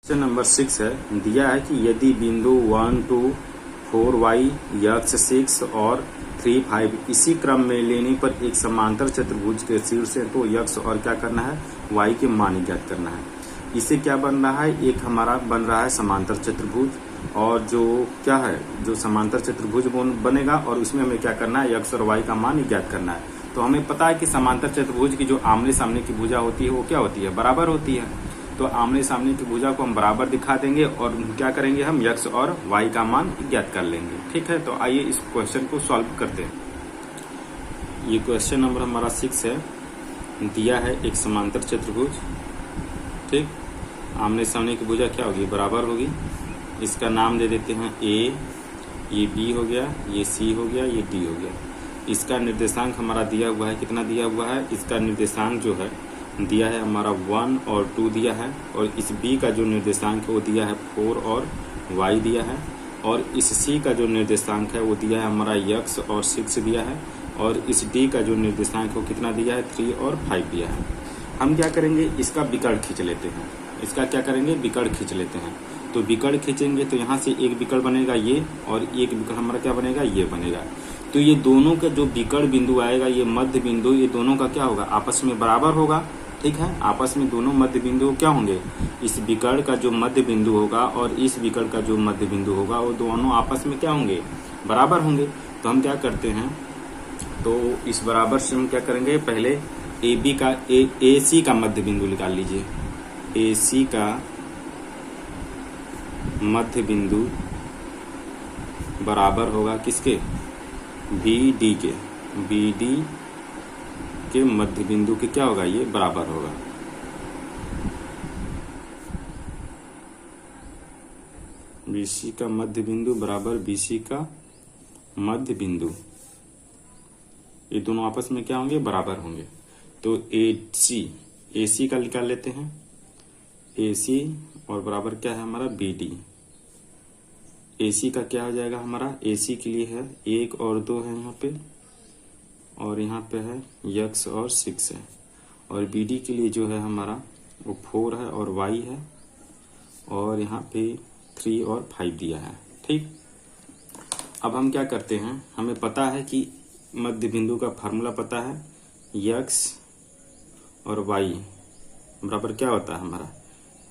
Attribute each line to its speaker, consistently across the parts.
Speaker 1: Question number 6 है। दिया है कि यदि बिंदु 1 2 4 y यक्ष 6 और 3 5 इसी क्रम में लेने पर एक समांतर चतुर्भुज के शीर्ष है तो यक्ष और क्या करना है, y के मान ज्ञात करना है। इससे क्या बन रहा है, एक हमारा बन रहा है समांतर चतुर्भुज, और जो क्या है, जो समांतर चतुर्भुज बनेगा और उसमें हमें क्या करना है, यक्ष और y का मान ज्ञात करना है। तो हमें पता है कि समांतर चतुर्भुज की जो आमने सामने की भुजा होती है वो क्या होती है, बराबर होती है। तो आमने सामने की भुजा को हम बराबर दिखा देंगे और क्या करेंगे, हम यक्ष और y का मान ज्ञात कर लेंगे। ठीक है, तो आइए इस क्वेश्चन को सॉल्व करते हैं। ये क्वेश्चन नंबर हमारा 6 है। दिया है एक समांतर चतुर्भुज, ठीक, आमने सामने की भुजा क्या होगी, बराबर होगी। इसका नाम दे देते हैं a, ये b हो गया, ये c हो गया, ये d हो गया। इसका निर्देशांक हमारा दिया हुआ है, कितना दिया हुआ है, इसका निर्देशांक जो है दिया है हमारा 1 और 2 दिया है, और इस b का जो निर्देशांक है वो दिया है 4 और y दिया है, और इस c का जो निर्देशांक है वो दिया है हमारा यक्ष और 6 दिया है, और इस d का जो निर्देशांक है वो कितना दिया है, 3 और 5 दिया है। हम क्या करेंगे, इसका विकर्ण खींच लेते हैं। इसका क्या करेंगे, विकर्ण खींच लेते हैं। तो विकर्ण खींचेंगे तो यहाँ से एक विकर्ण बनेगा ये, और एक विकर्ण हमारा क्या बनेगा, ये बनेगा। तो ये दोनों का जो विकर्ण बिंदु आएगा, ये मध्य बिंदु, ये दोनों का क्या होगा, आपस में बराबर होगा। ठीक है, आपस में दोनों मध्य बिंदु क्या होंगे, इस विकर्ण का जो मध्य बिंदु होगा और इस विकर्ण का जो मध्य बिंदु होगा वो दोनों आपस में क्या होंगे, बराबर होंगे। तो हम क्या करते हैं, तो इस बराबर से हम क्या करेंगे, पहले ए सी का मध्य बिंदु निकाल लीजिए। ए सी का मध्य बिंदु बराबर होगा किसके, बी डी के। बी डी के मध्य बिंदु के क्या होगा, ये बराबर होगा। बीसी का मध्य बिंदु बराबर बीसी का मध्य बिंदु, ये दोनों आपस में क्या होंगे, बराबर होंगे। तो ए सी का निकाल लेते हैं, ए सी और बराबर क्या है हमारा, बी डी। ए सी का क्या हो जाएगा हमारा, ए सी के लिए है 1 और 2 है यहाँ पे, और यहाँ पे है यक्ष और 6 है, और बी डी के लिए जो है हमारा वो 4 है और y है, और यहाँ पे 3 और 5 दिया है। ठीक, अब हम क्या करते हैं, हमें पता है कि मध्य बिंदु का फार्मूला पता है, यक्ष और y बराबर क्या होता है हमारा,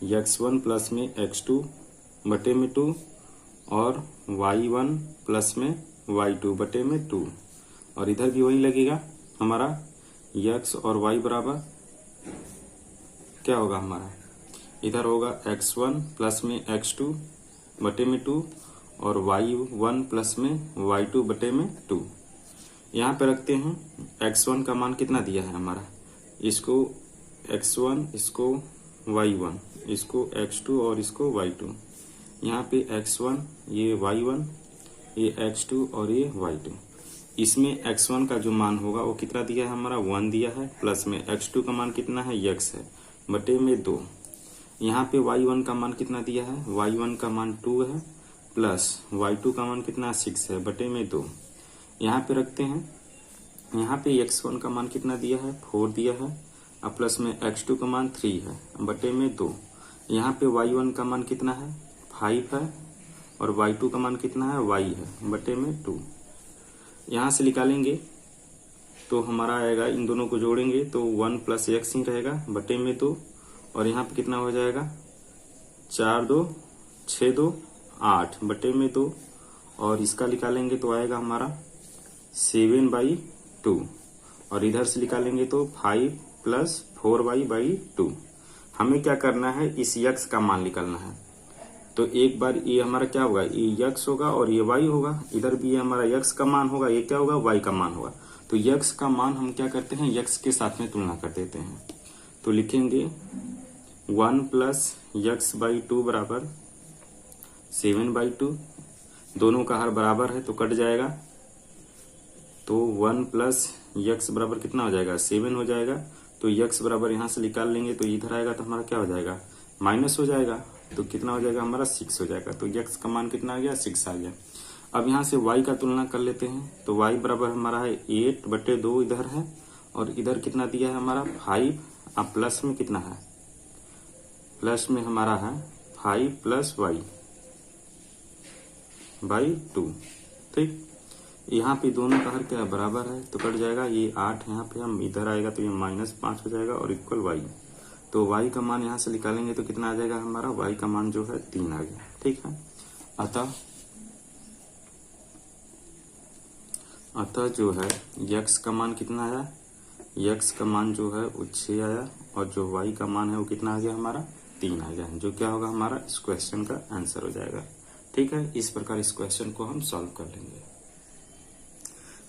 Speaker 1: x1 प्लस में x2 बटे में 2 और y1 प्लस में y2 बटे में 2, और इधर भी वही लगेगा हमारा, यक्ष और y बराबर क्या होगा हमारा, इधर होगा x1 प्लस में x2 बटे में 2 और y1 प्लस में y2 बटे में 2। यहाँ पे रखते हैं, x1 का मान कितना दिया है हमारा, इसको x1, इसको y1, इसको x2 और इसको y2। यहाँ पे x1, ये y1, ये x2 और ये y2। इसमें x1 का जो मान होगा वो कितना दिया है हमारा, 1 दिया है, प्लस में x2 का मान कितना है, यक्ष है, बटे में 2। यहाँ पे y1 का मान कितना दिया है, y1 का मान 2 है, प्लस y2 का मान कितना 6 है, बटे में 2। यहाँ पे रखते हैं, यहाँ पे x1 का मान कितना दिया है, 4 दिया है, और प्लस में x2 का मान 3 है, बटे में 2। यहाँ पे y1 का मान कितना है, 5 है, और y2 का मान कितना है, y है, बटे में 2। यहाँ से निकालेंगे तो हमारा आएगा, इन दोनों को जोड़ेंगे तो 1 प्लस x ही रहेगा, बटे में 2, और यहाँ पे कितना हो जाएगा, 4 2 6 2 8 बटे में 2, और इसका निकालेंगे तो आएगा हमारा 7/2, और इधर से निकालेंगे तो 5 प्लस 4y/2। हमें क्या करना है, इस यक्ष का मान निकालना है। तो एक बार ये हमारा क्या होगा, ये यक्ष होगा और ये y होगा, इधर भी ये हमारा यक्ष का मान होगा, ये क्या होगा, y का मान होगा। तो यक्ष का मान हम क्या करते हैं, यक्ष के साथ में तुलना कर देते हैं। तो लिखेंगे 1 प्लस x/2 बराबर 7/2, दोनों का हर बराबर है तो कट जाएगा, तो 1 प्लस x बराबर कितना हो जाएगा, 7 हो जाएगा। तो x बराबर यहाँ से निकाल लेंगे तो इधर आएगा तो हमारा क्या हो जाएगा, माइनस हो जाएगा, तो कितना हो जाएगा हमारा, 6 हो जाएगा। तो x का मान कितना आ गया, 6 आ गया। अब यहाँ से y का तुलना कर लेते हैं, तो y बराबर हमारा है 8/2 इधर है, और इधर कितना दिया है हमारा 5, अब प्लस में कितना है, प्लस में हमारा है 5 प्लस वाई बाई 2। ठीक, यहाँ पे दोनों का हर क्या है, बराबर है, तो कट जाएगा। ये 8 यहाँ पे हम इधर आएगा तो ये -5 हो जाएगा और इक्वल वाई। तो वाई का मान यहाँ से निकालेंगे तो कितना आ जाएगा हमारा, वाई का मान जो है 3 आ गया। ठीक है, अतः जो है यक्स का मान कितना आया, यक्स का मान जो है वो 6 आया और जो वाई का मान है वो कितना आ गया हमारा, 3 आ गया, जो क्या होगा हमारा इस क्वेश्चन का आंसर हो जाएगा। ठीक है, इस प्रकार इस क्वेश्चन को हम सॉल्व कर लेंगे।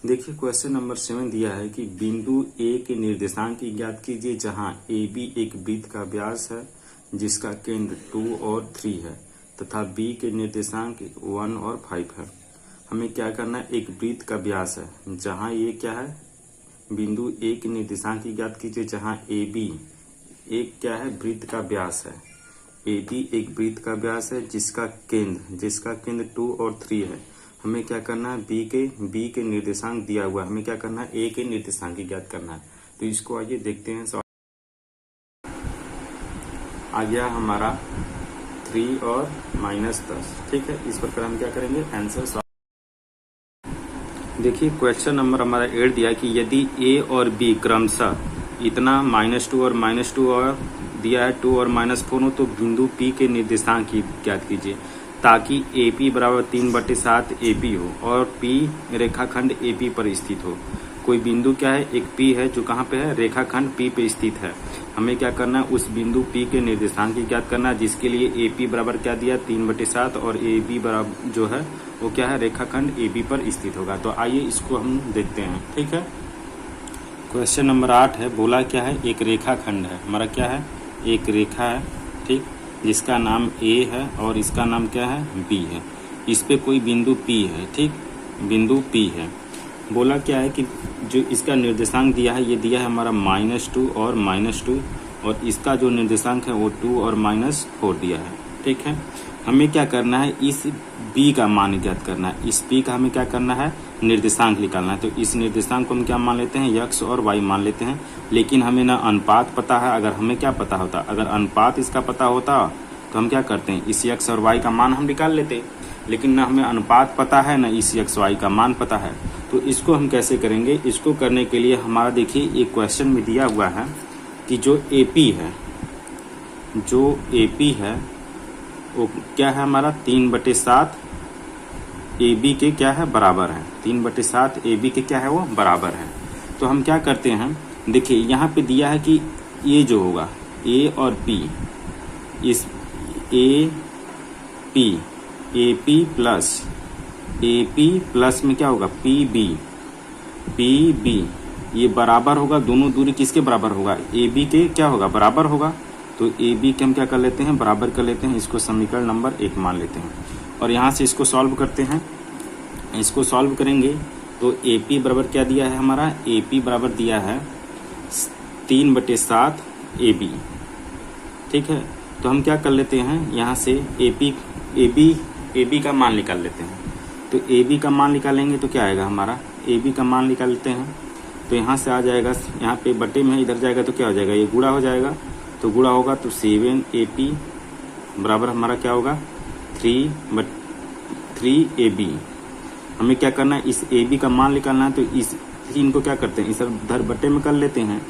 Speaker 1: देखिए क्वेश्चन नंबर 7 दिया है कि बिंदु ए के निर्देशांक की ज्ञात कीजिए जहां ए बी एक वृत्त का व्यास है जिसका केंद्र 2 और 3 है तथा बी के निर्देशांक 1 और 5 है। हमें क्या करना है, एक वृत्त का व्यास है जहां ये क्या है, बिंदु ए के निर्देशांक की ज्ञात कीजिए जहां ए बी एक क्या है, वृत्त का व्यास है। ए बी एक वृत्त का व्यास है जिसका केंद्र 2 और 3 है। हमें क्या करना है, बी के निर्देशांक दिया हुआ है, हमें क्या करना है, ए के निर्देशांक की ज्ञात करना है। तो इसको आइए देखते हैं। आ गया हमारा 3 और -10। ठीक है, इस प्रकार हम क्या करेंगे, आंसर सॉल्व। देखिए क्वेश्चन नंबर हमारा 8 दिया कि यदि ए और बी क्रमशः इतना -2 और -2 और दिया है 2 और -4 हो तो बिंदु पी के निर्देशांक की ज्ञात कीजिए ताकि AP बराबर 3/7 AP हो और P रेखाखंड AP पर स्थित हो। कोई बिंदु क्या है, एक P है जो कहाँ पे है, रेखाखंड P पे स्थित है। हमें क्या करना है, उस बिंदु P के निर्देशांक की ज्ञात करना है जिसके लिए AP बराबर क्या दिया, 3/7 और AB बराबर जो है वो क्या है, रेखाखंड AB पर स्थित होगा। तो आइए इसको हम देखते हैं। ठीक है, क्वेश्चन नंबर 8 है, बोला क्या है, एक रेखाखंड है, हमारा क्या है, एक रेखा है। ठीक, जिसका नाम A है और इसका नाम क्या है, B है। इस पे कोई बिंदु P है। ठीक, बिंदु P है। बोला क्या है कि जो इसका निर्देशांक दिया है, ये दिया है हमारा -2 और -2 और इसका जो निर्देशांक है वो 2 और -4 दिया है। ठीक है, हमें क्या करना है, इस B का मान ज्ञात करना है। इस P का हमें क्या करना है, निर्देशांक निकालना है। तो इस निर्देशांक को हम क्या मान लेते हैं, यक्स और वाई मान लेते हैं। लेकिन हमें ना अनुपात पता है। अगर हमें क्या पता होता, अगर अनुपात इसका पता होता तो हम क्या करते हैं, इस यक्स और वाई का मान हम निकाल लेते। लेकिन ना हमें अनुपात पता है, ना इस यक्स वाई का मान पता है। तो इसको हम कैसे करेंगे, इसको करने के लिए हमारा देखिए एक क्वेश्चन में दिया हुआ है कि जो AP है वो क्या है हमारा, 3/7 AB के क्या है, बराबर है। 3/7 AB के क्या है, वो बराबर है। तो हम क्या करते हैं, देखिए यहाँ पे दिया है कि ये जो होगा A और P, इस AP प्लस में क्या होगा, PB ये बराबर होगा, दोनों दूरी किसके बराबर होगा, AB के क्या होगा, बराबर होगा। तो AB के हम क्या कर लेते हैं, बराबर कर लेते हैं। इसको समीकरण नंबर 1 मान लेते हैं और यहाँ से इसको सॉल्व करते हैं। इसको सॉल्व करेंगे तो AP बराबर क्या दिया है हमारा, AP बराबर दिया है 3/7 AB। ठीक है, तो हम क्या कर लेते हैं, यहाँ से AB का मान निकाल लेते हैं। तो AB का मान निकालेंगे तो क्या आएगा हमारा, AB का मान निकाल लेते हैं तो यहाँ से आ जाएगा, यहाँ पे बटे में इधर जाएगा तो क्या हो जाएगा, ये गुणा हो जाएगा। तो गुणा होगा तो 7AP बराबर हमारा क्या होगा, 3/3AB। हमें क्या करना है, इस AB का मान निकालना है। तो इस इनको क्या करते हैं, इस इधर बटे में कर लेते हैं।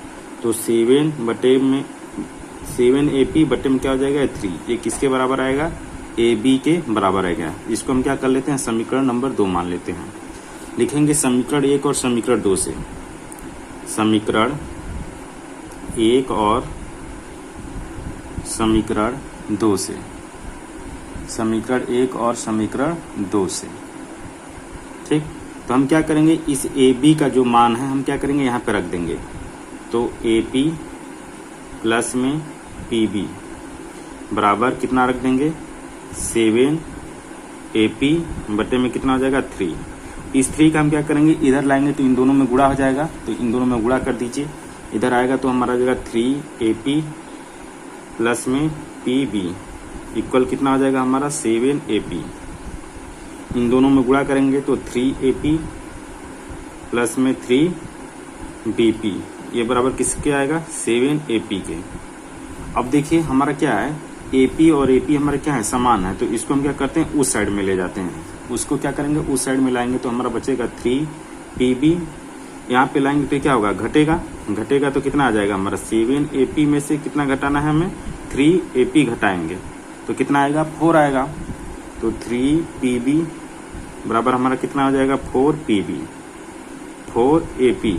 Speaker 1: तो 7AP बटे में क्या हो जाएगा, 3। ये किसके बराबर आएगा, AB के बराबर आएगा। इसको हम क्या कर लेते हैं, समीकरण नंबर 2 मान लेते हैं। लिखेंगे समीकरण 1 और समीकरण 2 से, समीकरण 1 और समीकरण 2 से, समीकरण 1 और समीकरण 2 से। ठीक, तो हम क्या करेंगे, इस AB का जो मान है हम क्या करेंगे, यहाँ पे रख देंगे। तो AP प्लस में PB बराबर कितना रख देंगे, 7AP बटे में कितना हो जाएगा, 3। इस 3 का हम क्या करेंगे, इधर लाएंगे तो इन दोनों में गुणा हो जाएगा। तो इन दोनों में गुणा कर दीजिए, इधर आएगा तो हमारा जाएगा 3AP प्लस में PB इक्वल कितना हो जाएगा हमारा, 7AP। इन दोनों में गुणा करेंगे तो 3AP प्लस में 3BP ये बराबर किसके आएगा, 7AP के। अब देखिए हमारा क्या है, AP और AP हमारे क्या है, समान है, तो इसको हम क्या करते हैं, उस साइड में ले जाते हैं। उसको क्या करेंगे, उस साइड में लाएंगे तो हमारा बचेगा 3PB। यहाँ पे लाएंगे तो क्या होगा, घटेगा तो कितना आ जाएगा हमारा 7AP में से कितना घटाना है हमें, 3AP घटाएंगे तो कितना आएगा, 4 आएगा। तो 3PB बराबर हमारा कितना हो जाएगा, 4PB, 4AP।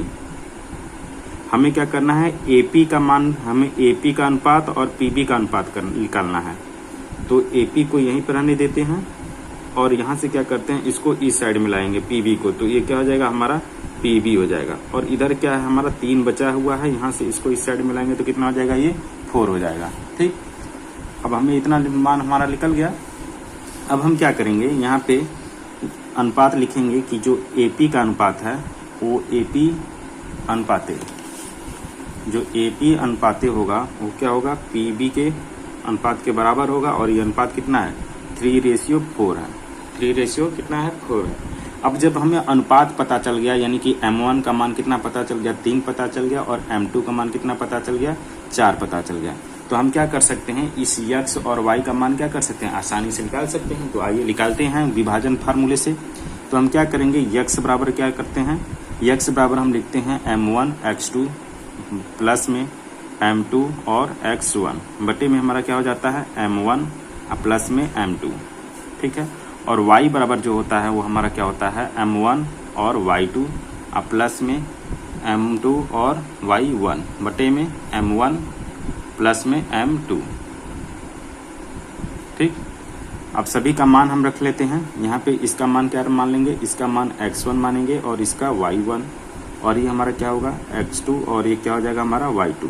Speaker 1: हमें क्या करना है, AP का मान, हमें AP का अनुपात और PB का अनुपात निकालना है। तो AP को यहीं पर रहने देते हैं और यहाँ से क्या करते हैं, इसको इस साइड में लाएंगे PB को, तो ये क्या हो जाएगा हमारा PB हो जाएगा। और इधर क्या है हमारा 3 बचा हुआ है, यहाँ से इसको इस साइड में लाएंगे तो कितना हो जाएगा, ये 4 हो जाएगा। ठीक, अब हमें इतना मान हमारा निकल गया। अब हम क्या करेंगे, यहाँ पे अनुपात लिखेंगे कि जो AP का अनुपात है वो AP अनुपाते, जो AP अनुपाते होगा वो क्या होगा, PB के अनुपात के बराबर होगा। और ये अनुपात कितना है, 3:4 है। 3 कितना है, 4 है। अब जब हमें अनुपात पता चल गया, यानी कि M1 का मान कितना पता चल गया, 3 पता चल गया, और M2 का मान कितना पता चल गया, 4 पता चल गया, तो हम क्या कर सकते हैं, इस x और y का मान क्या कर सकते हैं, आसानी से निकाल सकते हैं। तो आइए निकालते हैं विभाजन फार्मूले से। तो हम क्या करेंगे, x बराबर क्या करते हैं, x बराबर हम लिखते हैं M1 x2 प्लस में M2 और x1 बटे में हमारा क्या हो जाता है, M1 प्लस में M2। ठीक है, और y बराबर जो होता है वो हमारा क्या होता है, M1 और y2 प्लस में M2 और y1 बटे में M1 प्लस में M2। ठीक, अब सभी का मान हम रख लेते हैं। यहाँ पे इसका मान क्या मान लेंगे, इसका मान x1 मानेंगे और इसका y1, और ये हमारा क्या होगा x2, और ये क्या हो जाएगा हमारा y2।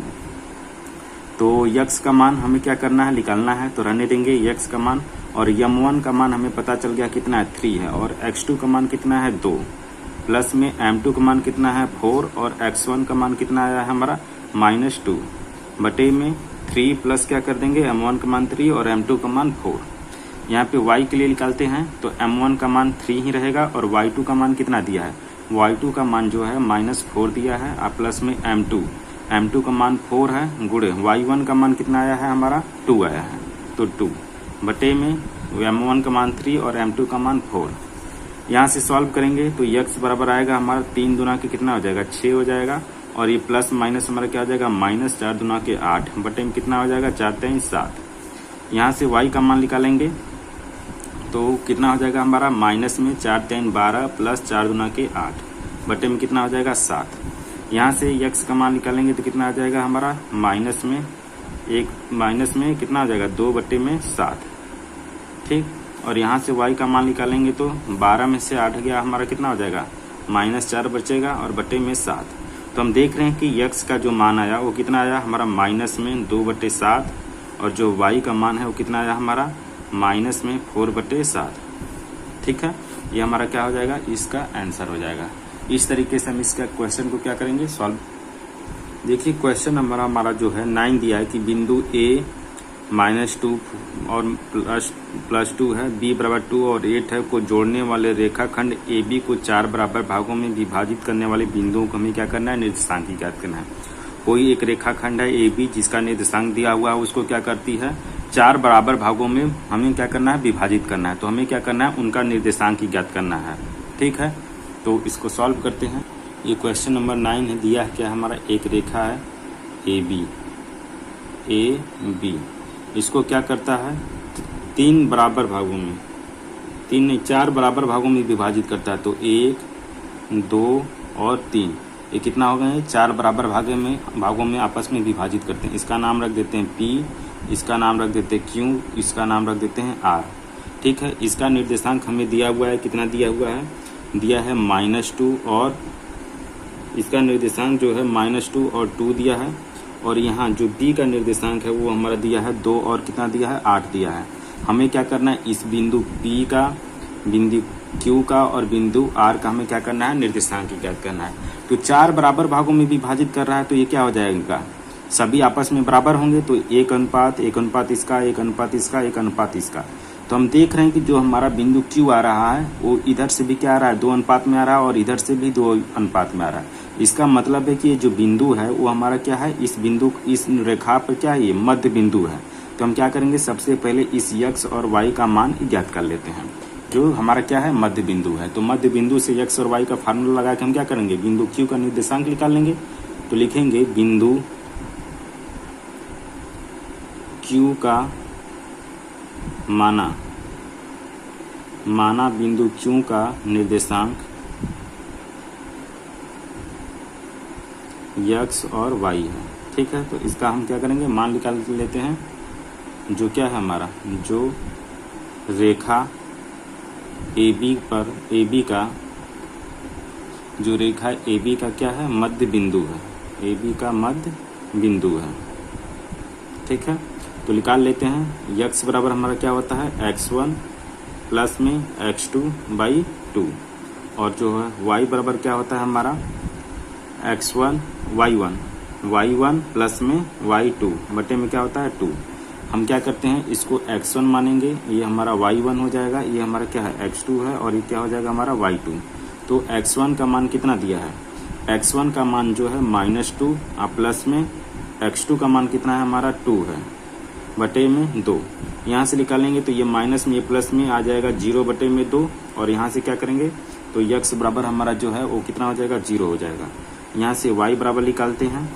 Speaker 1: तो x का मान हमें क्या करना है, निकालना है, तो रहने देंगे x का मान। और M1 का मान हमें पता चल गया कितना है, 3 है, और x2 का मान कितना है, 2, प्लस में M2 का मान कितना है, 4, और x1 का मान कितना आया है हमारा -2 बटे में 3 प्लस क्या कर देंगे, M1 का मान 3 और M2 का मान 4। यहाँ पे y के लिए निकालते हैं तो M1 का मान 3 ही रहेगा, और y2 का मान कितना दिया है, y2 का मान जो है -4 दिया है, और प्लस में M2 का मान 4 है, गुणे y1 का मान कितना आया है हमारा, 2 आया है, तो 2 बटे में M1 का मान 3 और M2 का मान 4। यहाँ से सॉल्व करेंगे तो x बराबर आएगा हमारा 3 दूना के कितना हो जाएगा, 6 हो जाएगा, और ये प्लस माइनस हमारा क्या हो जाएगा, -4 दूना के 8 बटे में कितना हो जाएगा, 4×3=7। यहाँ से y का मान निकालेंगे तो कितना हो जाएगा हमारा, माइनस में 4×3=12 प्लस 4 दूना के 8 बटे में कितना हो जाएगा, 7। यहाँ से x का मान निकालेंगे तो कितना आ जाएगा हमारा, माइनस में कितना आ जाएगा, 2 बटे में 7। ठीक, और यहाँ से y का मान निकालेंगे तो 12 में से 8 गया हमारा कितना हो जाएगा, -4 बचेगा और बटे में 7। तो हम देख रहे हैं कि x का जो मान आया वो कितना आया हमारा, -2/7, और जो y का मान है वो कितना आया हमारा, -4/7। ठीक है, ये हमारा क्या हो जाएगा, इसका आंसर हो जाएगा। इस तरीके से हम इसका क्वेश्चन को क्या करेंगे, सॉल्व। देखिए क्वेश्चन नंबर हमारा जो है 9 दिया है कि बिंदु A -2 और +2 है, B बराबर 2 और 8 है को जोड़ने वाले रेखाखंड AB को 4 बराबर भागों में विभाजित करने वाले बिंदुओं को हमें क्या करना है, निर्देशांक ज्ञात करना है। कोई एक रेखाखंड है AB जिसका निर्देशांक दिया हुआ है, उसको क्या करती है, 4 बराबर भागों में हमें क्या करना है, विभाजित करना है। तो हमें क्या करना है, उनका निर्देशांक ज्ञात करना है। ठीक है, तो इसको सॉल्व करते हैं। ये क्वेश्चन नंबर 9 है, दिया है क्या हमारा, एक रेखा है AB, इसको क्या करता है, 4 बराबर भागों में विभाजित करता है। तो 1, 2 और 3, ये कितना हो गए, 4 बराबर भागों में आपस में विभाजित करते हैं। इसका नाम रख देते हैं P, इसका नाम रख देते हैं Q, इसका नाम रख देते हैं R। ठीक है, इसका निर्देशांक हमें दिया हुआ है, कितना दिया हुआ है, दिया है -2, और इसका निर्देशांक जो है -2 और 2 दिया है, और यहाँ जो B का निर्देशांक है वो हमारा दिया है 2 और कितना दिया है, 8 दिया है। हमें क्या करना है, इस बिंदु P का, बिंदु Q का और बिंदु R का हमें क्या करना है, निर्देशांक ज्ञात करना है। तो 4 बराबर भागों में विभाजित कर रहा है, तो ये क्या हो जाएगा, सभी आपस में बराबर होंगे, तो 1 अनुपात इसका, 1 अनुपात इसका, 1 अनुपात इसका। तो हम देख रहे हैं कि जो हमारा बिंदु Q आ रहा है वो इधर से भी क्या आ रहा है, 2 अनुपात में आ रहा है, और इधर से भी 2 अनुपात में आ रहा है। इसका मतलब है कि ये जो बिंदु है वो हमारा क्या है, इस रेखा पर क्या है, ये मध्य बिंदु है। तो हम क्या करेंगे, सबसे पहले इस x और y का मान ज्ञात कर लेते हैं, जो हमारा क्या है, मध्य बिंदु है। तो मध्य बिंदु से x और y का फार्मूला लगा के हम क्या करेंगे, बिंदु q का निर्देशांक निकाल लेंगे। तो लिखेंगे बिंदु q का माना बिंदु q का निर्देशांक x और y है। ठीक है, तो इसका हम क्या करेंगे, मान निकाल लेते हैं, जो क्या है हमारा, जो रेखा AB पर AB का, जो रेखा AB का क्या है, मध्य बिंदु है, AB का मध्य बिंदु है। ठीक है, तो निकाल लेते हैं। x बराबर हमारा क्या होता है, x1 प्लस में x2/2, और जो है y बराबर क्या होता है हमारा, y1 प्लस में y2 बटे में क्या होता है 2। हम क्या करते हैं, इसको x1 मानेंगे, ये हमारा y1 हो जाएगा, ये हमारा क्या है x2 है, और ये क्या हो जाएगा हमारा y2। तो x1 का मान कितना दिया है, x1 का मान जो है -2, और प्लस में x2 का मान कितना है हमारा 2 है, बटे में 2। यहाँ से निकालेंगे तो ये माइनस में ये प्लस में आ जाएगा 0 बटे में 2, और यहाँ से क्या करेंगे, तो x बराबर हमारा जो है वो कितना हो जाएगा, 0 हो जाएगा। यहाँ से y बराबर निकालते हैं,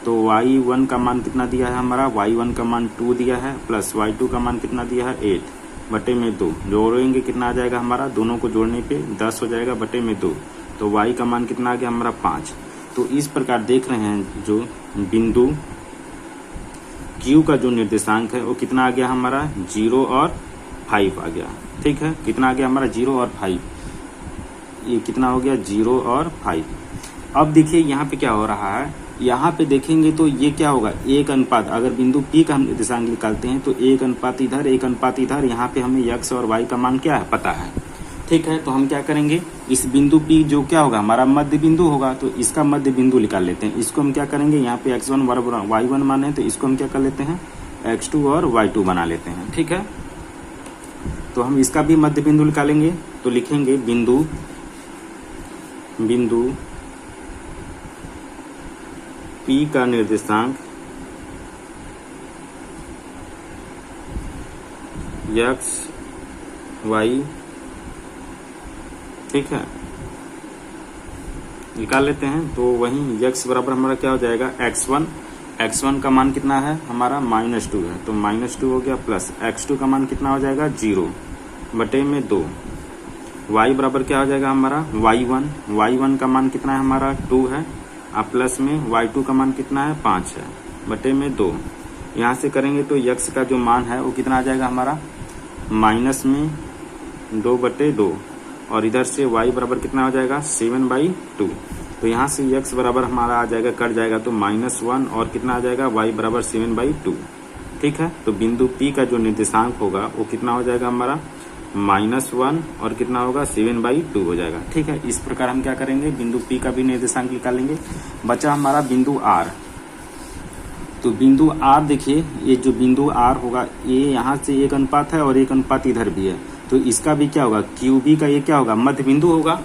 Speaker 1: तो y1 का मान कितना दिया है हमारा, y1 का मान 2 दिया है, प्लस y2 का मान कितना दिया है 8 बटे में 2। जोड़ेंगे कितना आ जाएगा हमारा, दोनों को जोड़ने पे 10 हो जाएगा बटे में 2। तो y का मान कितना आ गया हमारा 5। तो इस प्रकार देख रहे हैं, जो बिंदु Q का जो निर्देशांक है वो कितना आ गया हमारा, 0 और 5 आ गया। ठीक है, कितना आ गया हमारा, 0 और 5, ये कितना हो गया, 0 और 5। अब देखिए यहाँ पे क्या हो रहा है, यहाँ पे देखेंगे तो ये क्या होगा, 1 अनुपात, अगर बिंदु P का हम निर्देशांक निकालते हैं तो 1 अनुपात इधर 1 अनुपात इधर, यहाँ पे हमें x और y का मान क्या है पता है। ठीक है, तो हम क्या करेंगे, इस बिंदु P जो क्या होगा हमारा मध्य बिंदु होगा, तो इसका मध्य बिंदु निकाल लेते हैं। इसको हम क्या करेंगे, यहाँ पे x1 बराबर y1 माने हैं, तो इसको हम क्या कर लेते हैं, x2 और y2 बना लेते हैं। ठीक है, तो हम इसका भी मध्य बिंदु निकालेंगे। तो लिखेंगे बिंदु P का निर्देशांक x y, ठीक है, निकाल लेते हैं। तो वहीं x बराबर हमारा क्या हो जाएगा, x1 का मान कितना है हमारा, -2 है, तो -2 हो गया, प्लस x2 का मान कितना हो जाएगा, 0 बटे में 2। y बराबर क्या हो जाएगा हमारा, y1 का मान कितना है हमारा 2 है, और प्लस में y2 का मान कितना है 5 है, बटे में 2। यहाँ से करेंगे तो x का जो मान है वो कितना आ जाएगा हमारा, माइनस में 2 बटे 2, और इधर से y बराबर कितना हो जाएगा, 7/2। तो यहाँ से x बराबर हमारा आ जाएगा, कट जाएगा, तो -1, और कितना आ जाएगा, y बराबर 7/2। ठीक है, तो बिंदु P का जो निर्देशांक होगा वो कितना हो जाएगा हमारा, -1, और कितना होगा, 7/2 हो जाएगा। ठीक है, इस प्रकार हम क्या करेंगे, बिंदु P का भी निर्देशांक निकालेंगे। बचा हमारा बिंदु R। तो बिंदु R देखिए, ये जो बिंदु R होगा, ये यहाँ से 1 अनुपात है और 1 अनुपात इधर भी है, तो इसका भी क्या होगा, QB का ये क्या होगा, मध्य बिंदु होगा,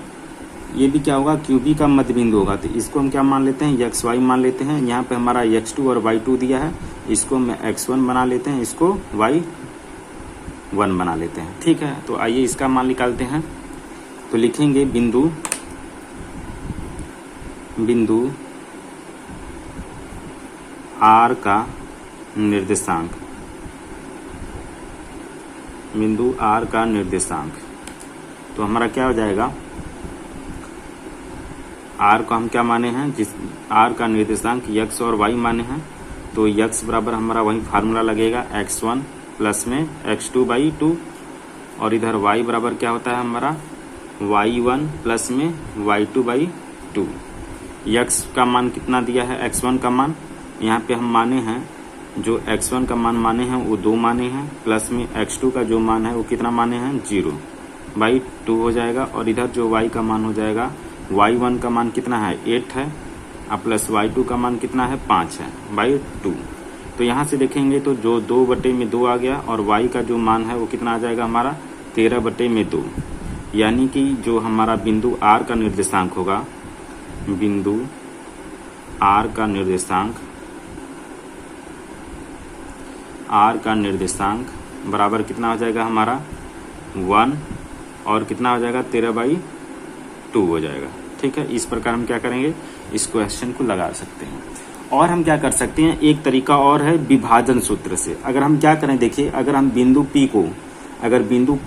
Speaker 1: ये भी क्या होगा, QB का मध्य बिंदु होगा। तो इसको हम क्या मान लेते हैं, XY मान लेते हैं। यहाँ पे हमारा x2 और y2 दिया है, इसको हम x1 बना लेते हैं, इसको y1 बना लेते हैं। ठीक है, तो आइए इसका मान निकालते हैं। तो लिखेंगे बिंदु R का निर्देशांक, बिंदु R का निर्देशांक, तो हमारा क्या हो जाएगा, R को हम क्या माने हैं, जिस R का निर्देशांक x और y माने हैं, तो x बराबर हमारा वही फार्मूला लगेगा, x1 प्लस में x2/2, और इधर y बराबर क्या होता है हमारा, y1 प्लस में y2/2। x का मान कितना दिया है, x1 का मान, यहाँ पे हम माने हैं, जो x1 का मान माने हैं वो 2 माने हैं, प्लस में x2 का जो मान है वो कितना माने हैं, 0/2 हो जाएगा, और इधर जो y का मान हो जाएगा, y1 का मान कितना है, 8 है, और प्लस y2 का मान कितना है, 5 है /2। तो यहाँ से देखेंगे तो जो 2 बटे में 2 आ गया, और y का जो मान है वो कितना आ जाएगा हमारा, 13 बटे में 2। यानी कि जो हमारा बिंदु R का निर्देशांक होगा, बिंदु R का निर्देशांक r का निर्देशांक बराबर कितना हो जाएगा हमारा 1 और कितना हो जाएगा 13/2 हो जाएगा। ठीक है, इस प्रकार हम क्या करेंगे, इस क्वेश्चन को लगा सकते हैं। और हम क्या कर सकते हैं, एक तरीका और है विभाजन सूत्र से। अगर हम क्या करें, देखिए अगर हम बिंदु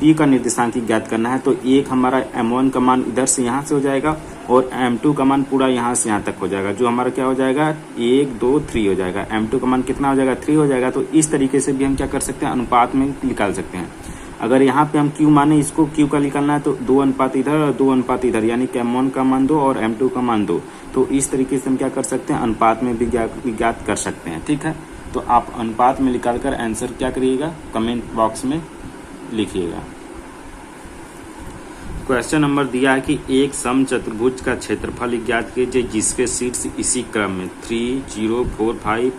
Speaker 1: P का निर्देशांक ज्ञात करना है तो एक हमारा m1 का मान इधर से यहाँ से हो जाएगा और m2 का मान पूरा यहाँ से यहाँ तक हो जाएगा, जो हमारा क्या हो जाएगा 1 2 3 हो जाएगा। m2 का मान कितना हो जाएगा 3 हो जाएगा। तो इस तरीके से भी हम क्या कर सकते हैं, अनुपात में निकाल सकते हैं। अगर यहाँ पे हम Q माने, इसको Q का निकालना है तो 2 अनुपात इधर और 2 अनुपात इधर, यानी कि m1 का मान 2 और m2 का मान 2। तो इस तरीके से हम क्या कर सकते हैं, अनुपात में भी ज्ञात कर सकते हैं। ठीक है, तो आप अनुपात में निकालकर आंसर क्या करिएगा, कमेंट बॉक्स में लिखिएगा। क्वेश्चन नंबर दिया है कि एक समचतुर्भुज का क्षेत्रफल ज्ञात कीजिए जिसके शीर्ष इसी क्रम में 3 0 4 5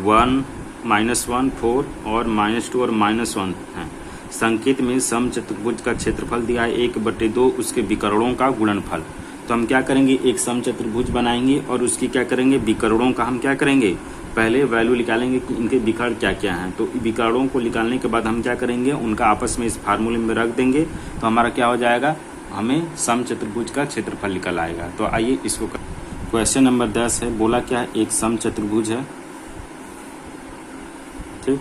Speaker 1: 1 -1 4 और -2 और -1 है। संकेत में समचतुर्भुज का क्षेत्रफल दिया है 1/2 उसके विकर्णों का गुणनफल। तो हम क्या करेंगे, एक समचतुर्भुज बनाएंगे और उसकी क्या करेंगे, विकर्णों का हम क्या करेंगे, पहले वैल्यू निकालेंगे कि इनके विकर्ण क्या क्या हैं। तो विकर्णों को निकालने के बाद हम क्या करेंगे, उनका आपस में इस फार्मूले में रख देंगे तो हमारा क्या हो जाएगा, हमें समचतुर्भुज का क्षेत्रफल निकल आएगा। तो आइए इसको क्वेश्चन नंबर 10 है, बोला क्या है, एक समचतुर्भुज है। ठीक,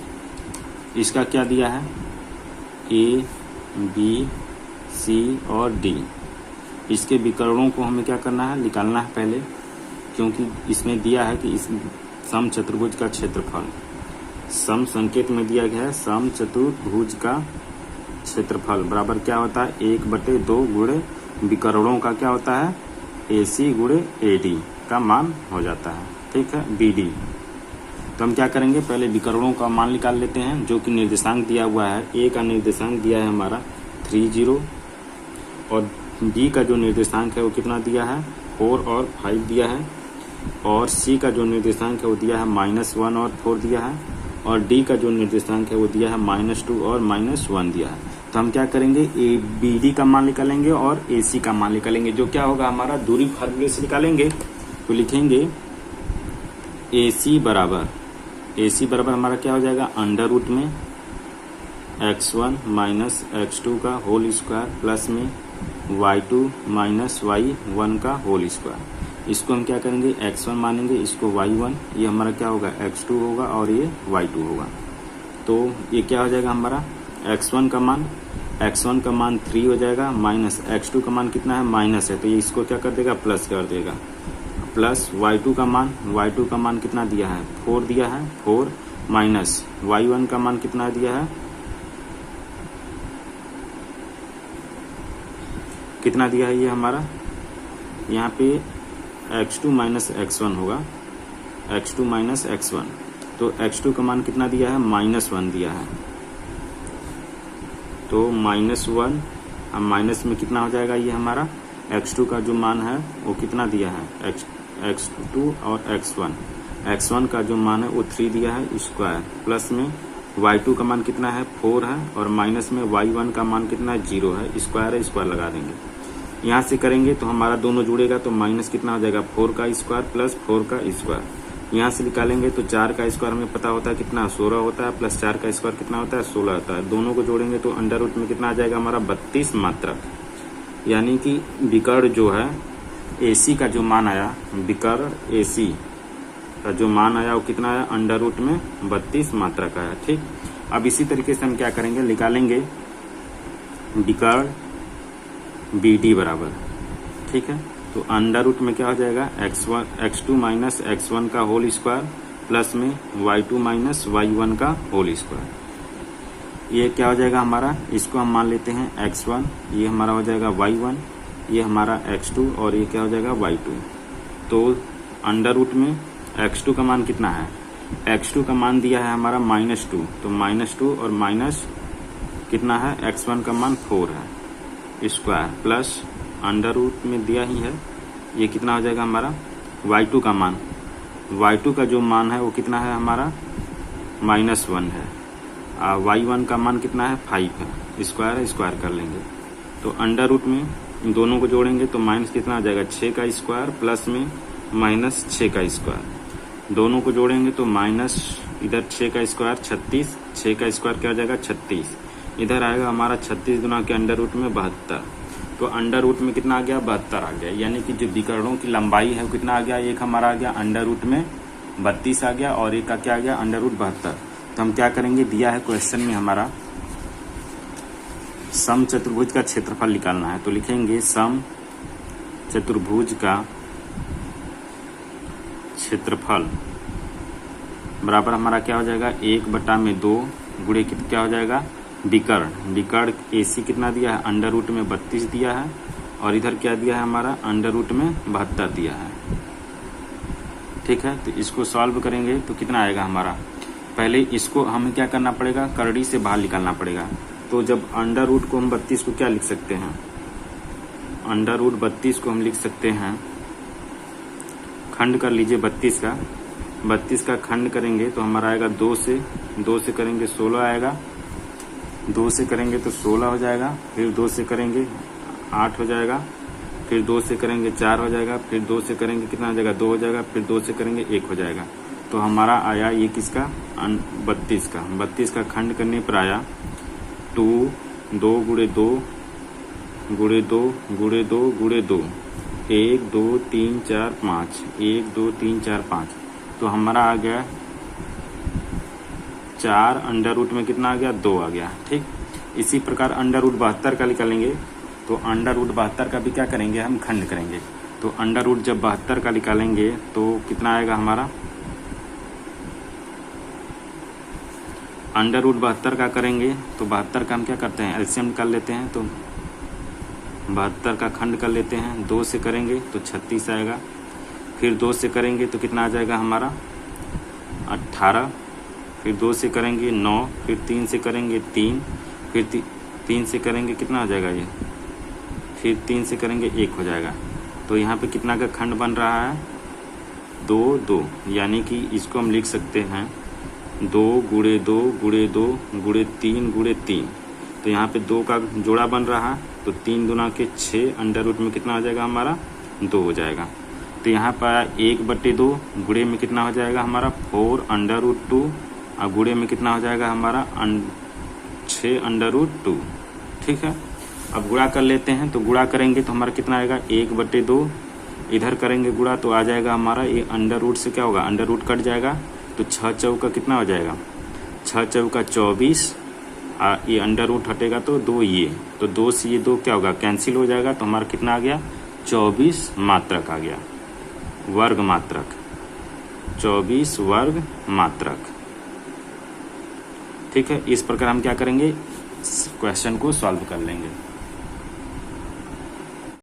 Speaker 1: इसका क्या दिया है, A B C और D। इसके विकर्णों को हमें क्या करना है, निकालना है पहले, क्योंकि इसमें दिया है कि इस समचतुर्भुज का क्षेत्रफल, सम संकेत में दिया गया है समचतुर्भुज का क्षेत्रफल बराबर क्या होता है 1/2 गुणे विकर्णों का क्या होता है AC गुणे AD का मान हो जाता है। ठीक है, BD। तो हम क्या करेंगे, पहले विकर्णों का मान निकाल लेते हैं, जो कि निर्देशांक दिया हुआ है। A का निर्देशांक दिया है हमारा 3 0 और B का जो निर्देशांक है वो कितना दिया है 4 और 5 दिया है, और C का जो निर्देशांक है वो दिया है -1 और 4 दिया है, और D का जो निर्देशांक है वो दिया है -2 और -1 दिया है। तो हम क्या करेंगे, BD का मान निकालेंगे और AC का मान निकालेंगे, जो क्या होगा हमारा दूरी फार्मूले से निकालेंगे। तो लिखेंगे AC बराबर हमारा क्या हो जाएगा, अंडर रूट में x1 - x2 का होल स्क्वायर प्लस में y2 - y1 का होल स्क्वायर। इसको हम क्या करेंगे, x1 मानेंगे, इसको y1, ये हमारा क्या होगा x2 होगा और ये y2 होगा। तो ये क्या हो जाएगा हमारा x1 का मान 3 हो जाएगा, माइनस x2 का मान कितना है माइनस है, तो ये इसको क्या कर देगा, प्लस कर देगा, प्लस y2 का मान कितना दिया है 4 दिया है, 4 माइनस y1 का मान कितना दिया है, कितना दिया है ये हमारा, यहाँ पे x2 माइनस x1 होगा, x2 माइनस x1। तो x2 का मान कितना दिया है -1 दिया है, तो -1 अब माइनस में कितना हो जाएगा, ये हमारा x2 का जो मान है वो कितना दिया है x2 और x1 का जो मान है वो 3 दिया है स्क्वायर, प्लस में y2 का मान कितना है 4 है, और माइनस में y1 का मान कितना है 0 है, स्क्वायर लगा देंगे। यहाँ से करेंगे तो हमारा दोनों जुड़ेगा, तो माइनस कितना हो जाएगा 4 का स्क्वायर प्लस 4 का स्क्वायर। यहाँ से निकालेंगे तो 4 का स्क्वायर हमें पता होता है कितना 16 होता है, प्लस 4 का स्क्वायर कितना होता है 16 होता है। दोनों को जोड़ेंगे तो अंडर रूट में कितना आ जाएगा हमारा 32 मात्रक, यानी कि विकर्ण जो है AC का जो मान आया, विकर्ण AC का जो मान आया वो कितना आया, अंडर रूट में 32 मात्रक आया। ठीक, अब इसी तरीके से हम क्या करेंगे, निकालेंगे विकर्ण BD बराबर। ठीक है, तो अंडर रूट में क्या हो जाएगा x2 माइनस x1 का होल स्क्वायर प्लस में y2 माइनस y1 का होल स्क्वायर। ये क्या हो जाएगा हमारा, इसको हम मान लेते हैं x1, ये हमारा हो जाएगा y1, ये हमारा x2 और ये क्या हो जाएगा y2। तो अंडर रूट में x2 का मान कितना है, x2 का मान दिया है हमारा -2, तो -2 और माइनस कितना है x1 का मान 4 है स्क्वायर, प्लस अंडर रूट में दिया ही है, ये कितना हो जाएगा हमारा y2 का मान, y2 का जो मान है वो कितना है हमारा -1 है, y1 का मान कितना है 5 है, स्क्वायर कर लेंगे। तो अंडर रूट में इन दोनों को जोड़ेंगे तो माइनस कितना आ जाएगा 6 का स्क्वायर प्लस में -6 का स्क्वायर। दोनों को जोड़ेंगे तो इधर 6 का स्क्वायर 36, 6 का स्क्वायर क्या हो जाएगा 36, इधर आएगा हमारा 36 गुना के अंडर रूट में 72, तो अंडर रूट में कितना आ गया 72 आ गया, यानी कि जो विकर्णों की लंबाई है वो कितना आ गया, एक हमारा आ गया अंडर रूट में 32 आ गया और एक का क्या आ गया अंडर रूट 72। तो हम क्या करेंगे, दिया है क्वेश्चन में हमारा सम चतुर्भुज का क्षेत्रफल निकालना है, तो लिखेंगे सम चतुर्भुज का क्षेत्रफल बराबर हमारा क्या हो जाएगा 1/2 गुणे क्या हो जाएगा विकर्ण AC कितना दिया है अंडर रूट में 32 दिया है और इधर क्या दिया है हमारा अंडर रूट में 72 दिया है। ठीक है, तो इसको सॉल्व करेंगे तो कितना आएगा हमारा, पहले इसको हमें क्या करना पड़ेगा, करड़ी से बाहर निकालना पड़ेगा। तो जब अंडर रूट को हम 32 को क्या लिख सकते हैं, अंडर रूट 32 को हम लिख सकते हैं, खंड कर लीजिए 32 का खंड करेंगे तो हमारा आएगा 2 से करेंगे 16 आएगा, 2 से करेंगे तो 16 हो जाएगा, फिर 2 से करेंगे 8 हो जाएगा, फिर 2 से करेंगे 4 हो जाएगा, फिर 2 से करेंगे कितना हो जाएगा 2 हो जाएगा, फिर 2 से करेंगे 1 हो जाएगा। तो हमारा आया ये किसका 32 का खंड करने पर आया 2 गुणे 2 गुणे 2 गुणे 2 गुणे 2 1 2 3 4 5 1 2 3 4 5, तो हमारा आ गया 4 अंडर रूट में कितना आ गया 2 आ गया। ठीक, इसी प्रकार अंडर रूट 72 का निकालेंगे, तो अंडर रूट 72 का भी क्या करेंगे हम खंड करेंगे, तो अंडर रूट जब 72 का निकालेंगे तो कितना आएगा हमारा, अंडर रूट 72 का करेंगे तो 72 का हम क्या करते हैं एलसीएम निकाल लेते हैं, तो 72 का खंड कर लेते हैं, 2 से करेंगे तो 36 आएगा, फिर 2 से करेंगे तो कितना आ जाएगा हमारा 18, फिर 2 से करेंगे 9, फिर 3 से करेंगे 3, फिर 3 से करेंगे कितना हो जाएगा ये, फिर 3 से करेंगे 1 हो जाएगा। तो यहाँ पे कितना का खंड बन रहा है 2, यानी कि इसको हम लिख सकते हैं 2 गुणे 2 गुणे 2 गुणे 3 गुणे 3, तो यहाँ पे 2 का जोड़ा बन रहा है, तो 3 गुना के 6 अंडर रूट में कितना हो जाएगा हमारा 2 हो जाएगा। तो यहाँ पर 1/2 गुणे में कितना हो जाएगा हमारा 4 अंडर रूट 2 और गुणे में कितना हो जाएगा हमारा 6 अंडर रूट 2। ठीक है, अब गुणा कर लेते हैं, तो गुणा करेंगे तो हमारा कितना आएगा 1/2, इधर करेंगे गुणा तो आ जाएगा हमारा ये अंडर रूट से क्या होगा अंडर रूट कट जाएगा, तो 6 चौका कितना हो जाएगा 6 चौका 24, ये अंडर रूट हटेगा तो 2 ये, तो 2 से ये 2 क्या होगा कैंसिल हो जाएगा, तो हमारा कितना आ गया 24 मात्रक आ गया, वर्ग मात्रक 24 वर्ग मात्रक। ठीक है, इस प्रकार हम क्या करेंगे क्वेश्चन को सॉल्व कर लेंगे।